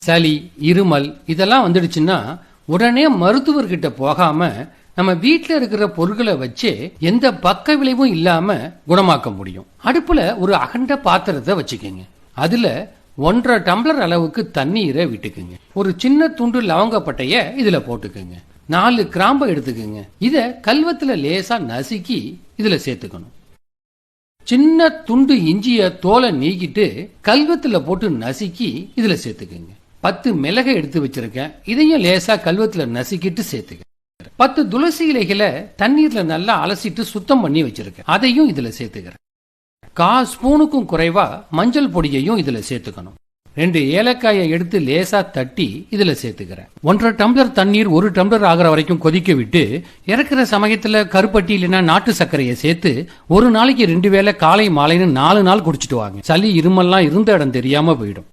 சளி, இருமல் இதெல்லாம் வந்துடுச்சுன்னா உடனே மருத்துவர்கிட்ட போகாம நம்ம வீட்டில் இருக்கிற பொருட்களை வச்சு எந்த பக்க விளைவும் இல்லாம குணமாக்க முடியும். அடுப்புல ஒரு அகண்ட பாத்திரத்தை வச்சுக்கோங்க. அதுல 1.5 டம்ளர் அளவுக்கு தண்ணீரை விட்டுக்குங்க. ஒரு சின்ன துண்டு லவங்கப்பட்டைய இதுல போட்டுக்குங்க. 4 கிராம்பை எடுத்துக்குங்க. இத கல்வத்துல லேசா நசுக்கி இதுல சேர்த்துக்கணும். சின்ன துண்டு இஞ்சிய தோலை நீக்கிட்டு கல்வத்துல போட்டு நசுக்கி இதுல சேர்த்துக்குங்க. 10 மிளகை எடுத்து வச்சிருக்கேன். இதையும் லேசா கல்வத்துல நசுக்கிட்டு சேர்த்துக்க. 10 துளசி இலைகளை தண்ணீர்ல நல்லா அலசிட்டு சுத்தம் பண்ணி வச்சிருக்கேன். அதையும் இதுல சேர்த்துக்கிறேன். 1/4 ஸ்பூனுக்கும் குறைவா மஞ்சள் பொடியையும் இதுல சேர்த்துக்கணும். 2 ஏலக்காயை எடுத்து லேசா தட்டி இதுல சேர்த்துக்கிறேன். 1.5 டம்ளர் தண்ணீர் 1 டம்ளர் ஆகிற வரைக்கும் கொதிக்க விட்டு இறக்குற சமயத்துல கருப்பட்டி இல்லைன்னா நாட்டு சர்க்கரையை சேர்த்து ஒரு நாளைக்கு 2 வேளை காலை மாலைன்னு 4 நாள் குடிச்சிட்டு வாங்க. சளி இருமல்லாம் இருந்த இடம் தெரியாம போயிடும்.